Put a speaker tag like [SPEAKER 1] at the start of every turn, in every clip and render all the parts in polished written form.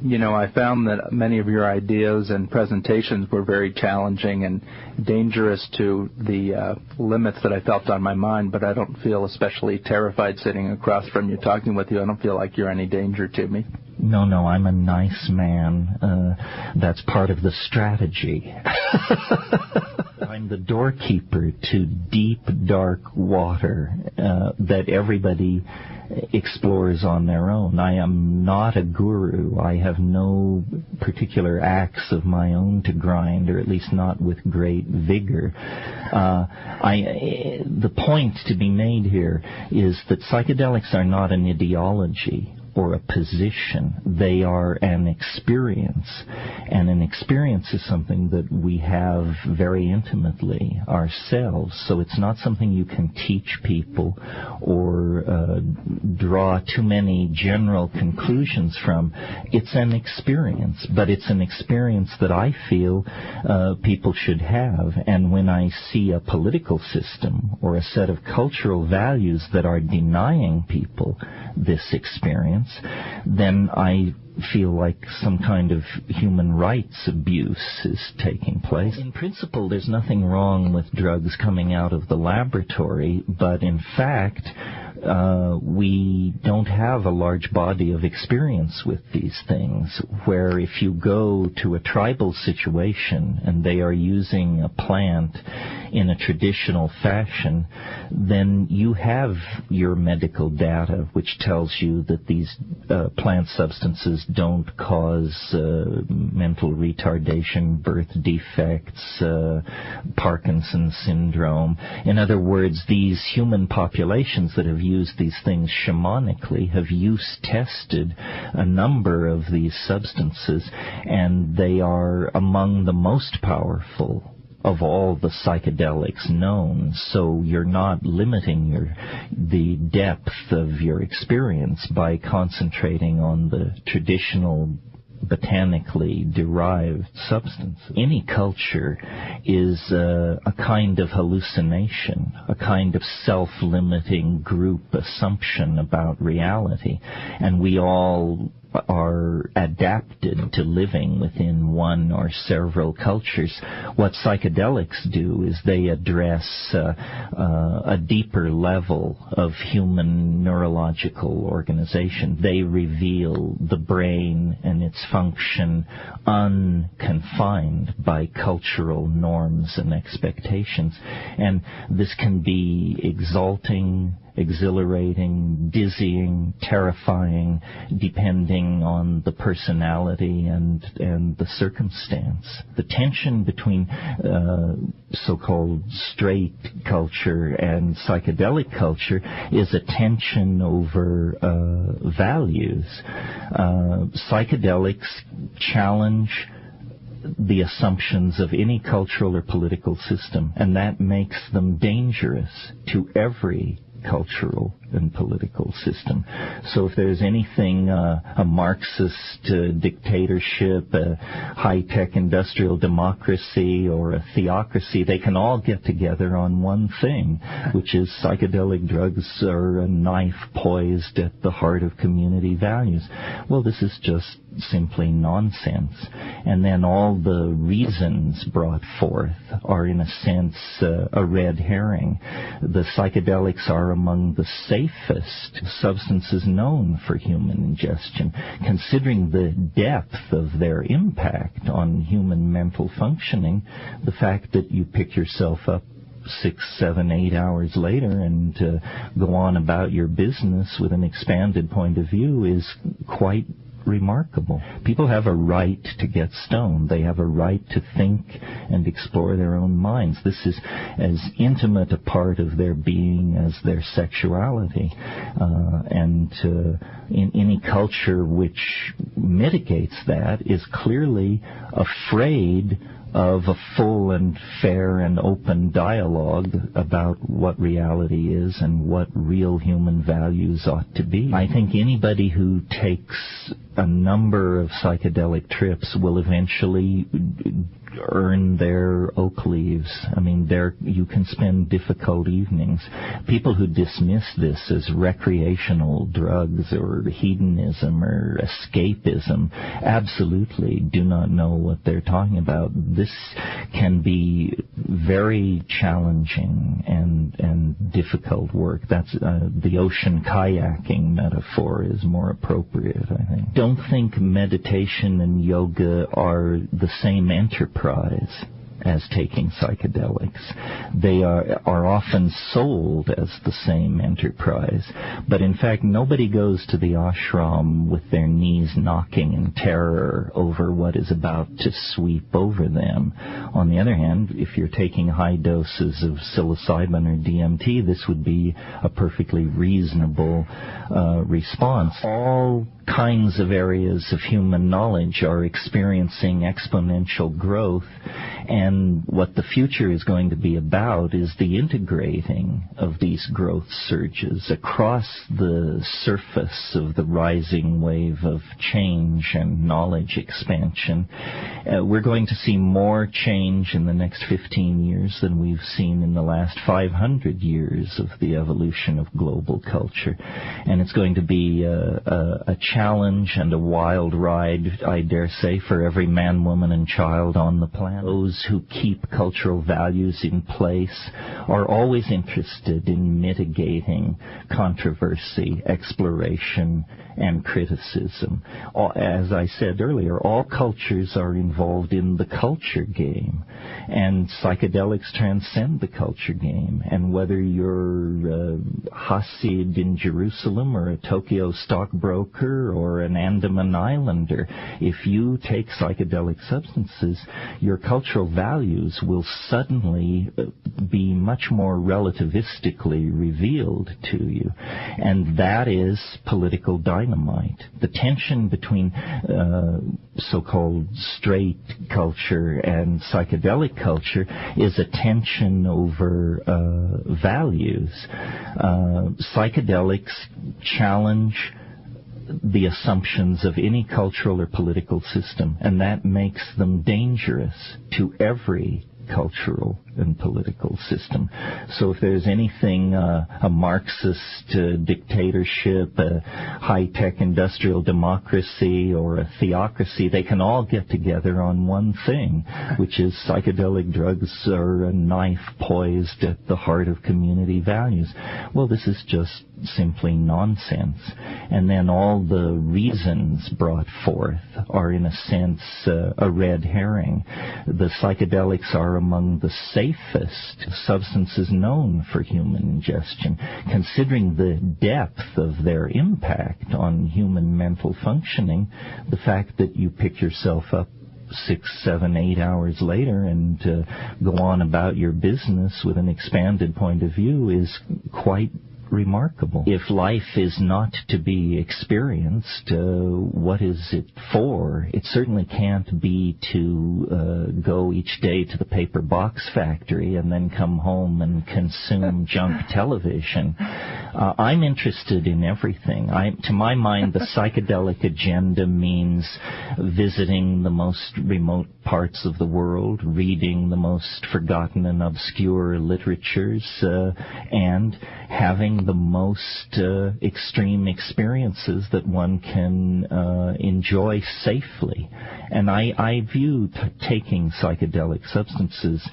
[SPEAKER 1] You know, I found that many of your ideas and presentations were very challenging and dangerous to the limits that I felt on my mind, but I don't feel especially terrified sitting across from you talking with you. I don't feel like you're any danger to me.
[SPEAKER 2] No, I'm a nice man. That's part of the strategy. I'm the doorkeeper to deep, dark water that everybody explores on their own. I am not a guru. I have no particular axe of my own to grind, or at least not with great vigor. The point to be made here is that psychedelics are not an ideology or a position. They are an experience, and an experience is something that we have very intimately ourselves. So it's not something you can teach people or draw too many general conclusions from. It's an experience, but it's an experience that I feel people should have. And when I see a political system or a set of cultural values that are denying people this experience, then I feel like some kind of human rights abuse is taking place. In principle, there's nothing wrong with drugs coming out of the laboratory, but in fact, we don't have a large body of experience with these things, where if you go to a tribal situation and they are using a plant in a traditional fashion, then you have your medical data which tells you that these plant substances don't cause mental retardation, birth defects, Parkinson's syndrome. In other words, these human populations that have used these things shamanically have tested a number of these substances, and they are among the most powerful of all the psychedelics known. So you're not limiting the depth of your experience by concentrating on the traditional botanically derived substance. Any culture is a kind of hallucination, a kind of self-limiting group assumption about reality, and we all are adapted to living within one or several cultures. What psychedelics do is they address a deeper level of human neurological organization. They reveal the brain and its function unconfined by cultural norms and expectations. And this can be exalting, exhilarating, dizzying, terrifying, depending on the personality and the circumstance. The tension between so-called straight culture and psychedelic culture is a tension over values. Psychedelics challenge the assumptions of any cultural or political system, and that makes them dangerous to every cultural and political system. So if there's anything a Marxist dictatorship, a high-tech industrial democracy, or a theocracy, they can all get together on one thing, which is psychedelic drugs are a knife poised at the heart of community values. Well, this is just simply nonsense. And then all the reasons brought forth are, in a sense, a red herring. The psychedelics are among the safest substances known for human ingestion, considering the depth of their impact on human mental functioning. The fact that you pick yourself up 6, 7, 8 hours later and go on about your business with an expanded point of view is quite remarkable. People have a right to get stoned. They have a right to think and explore their own minds. This is as intimate a part of their being as their sexuality. And in any culture which mitigates that is clearly afraid of a full and fair and open dialogue about what reality is and what real human values ought to be. I think anybody who takes a number of psychedelic trips will eventually earn their oak leaves. I mean, there you can spend difficult evenings. People who dismiss this as recreational drugs or hedonism or escapism absolutely do not know what they're talking about. This can be very challenging and difficult work. That's the ocean kayaking metaphor is more appropriate, I think. Don't think meditation and yoga are the same enterprise as taking psychedelics. They are often sold as the same enterprise, but in fact nobody goes to the ashram with their knees knocking in terror over what is about to sweep over them. On the other hand, if you're taking high doses of psilocybin or DMT, this would be a perfectly reasonable response. All kinds of areas of human knowledge are experiencing exponential growth, and what the future is going to be about is the integrating of these growth surges across the surface of the rising wave of change and knowledge expansion. We're going to see more change in the next 15 years than we've seen in the last 500 years of the evolution of global culture, and it's going to be a challenge and a wild ride, I dare say, for every man, woman, and child on the planet. Those who keep cultural values in place are always interested in mitigating controversy, exploration, and criticism. As I said earlier, all cultures are involved in the culture game, and psychedelics transcend the culture game. And whether you're Hasid in Jerusalem or a Tokyo stockbroker or an Andaman Islander, if you take psychedelic substances, your cultural values will suddenly be much more relativistically revealed to you. And that is political dynamite. The tension between so-called straight culture and psychedelic culture is a tension over values. Psychedelics challenge the assumptions of any cultural or political system, and that makes them dangerous to every cultural and political system. So if there's anything a Marxist dictatorship, a high-tech industrial democracy, or a theocracy, they can all get together on one thing, which is psychedelic drugs are a knife poised at the heart of community values. Well, this is just simply nonsense. And then all the reasons brought forth are, in a sense, a red herring. The psychedelics are among the safest substances known for human ingestion, considering the depth of their impact on human mental functioning. The fact that you pick yourself up 6, 7, 8 hours later and go on about your business with an expanded point of view is quite remarkable. If life is not to be experienced, what is it for? It certainly can't be to go each day to the paper box factory and then come home and consume junk television. I'm interested in everything. To my mind, the psychedelic agenda means visiting the most remote parts of the world, reading the most forgotten and obscure literatures, and having the most extreme experiences that one can enjoy safely. And I view taking psychedelic substances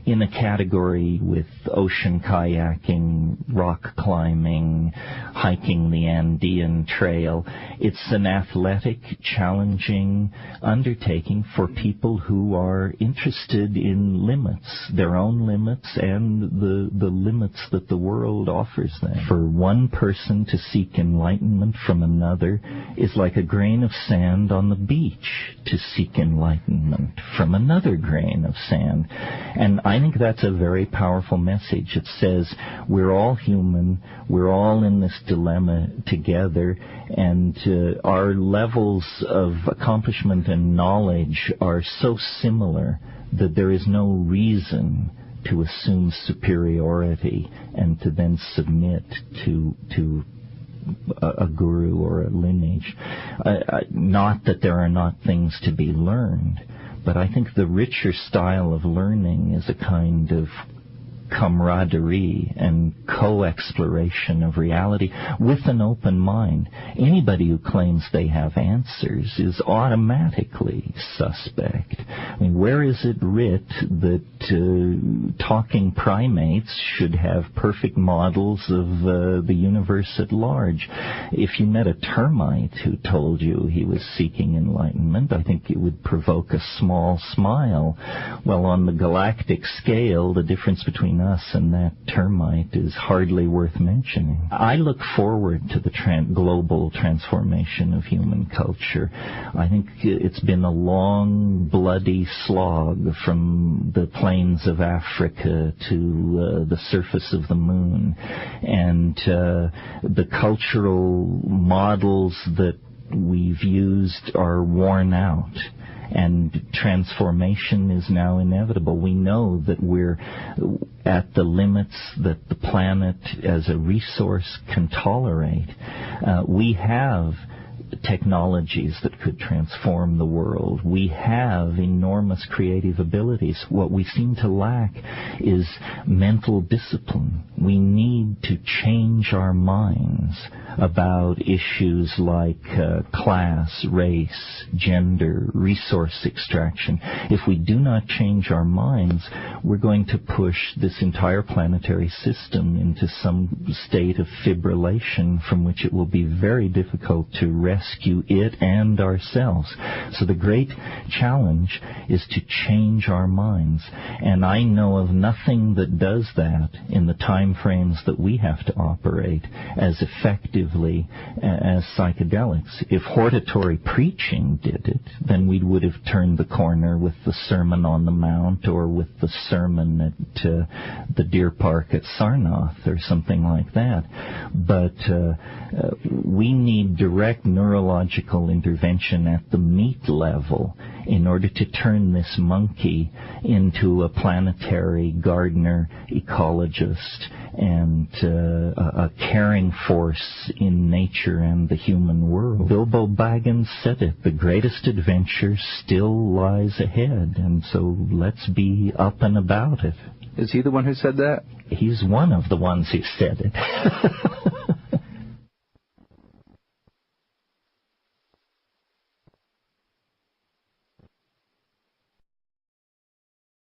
[SPEAKER 2] in a category with ocean kayaking, rock climbing, hiking the Andean Trail. It's an athletic, challenging undertaking for people who are interested in limits, their own limits and the limits that the world offers them. For one person to seek enlightenment from another is like a grain of sand on the beach to seek enlightenment from another grain of sand. And I think that's a very powerful message. It says we're all human, we're all in this dilemma together, and our levels of accomplishment and knowledge are so similar that there is no reason to assume superiority and to then submit to a guru or a lineage. Not that there are not things to be learned, But I think the richer style of learning is a kind of camaraderie and co-exploration of reality with an open mind. Anybody who claims they have answers is automatically suspect. I mean, where is it writ that talking primates should have perfect models of the universe at large? If you met a termite who told you he was seeking enlightenment, I think it would provoke a small smile. Well, on the galactic scale, the difference between us and that termite is hardly worth mentioning. I look forward to the global transformation of human culture. I think it's been a long, bloody slog from the plains of Africa to the surface of the moon. And the cultural models that we've used are worn out. And transformation is now inevitable. We know that we're at the limits that the planet as a resource can tolerate. We have technologies that could transform the world. We have enormous creative abilities. What we seem to lack is mental discipline. We need to change our minds about issues like class, race, gender, resource extraction. If we do not change our minds, we're going to push this entire planetary system into some state of fibrillation from which it will be very difficult to rescue it and ourselves. So the great challenge is to change our minds. And I know of nothing that does that in the time frames that we have to operate as effectively as psychedelics. If hortatory preaching did it, then we would have turned the corner with the Sermon on the Mount or with the sermon at the Deer Park at Sarnath or something like that. But we need direct neurological intervention at the meat level in order to turn this monkey into a planetary gardener, ecologist, and a caring force in nature and the human world. Bilbo Baggins said it, the greatest adventure still lies ahead, and so let's be up and about it.
[SPEAKER 1] Is he the one who said that?
[SPEAKER 2] He's one of the ones who said it.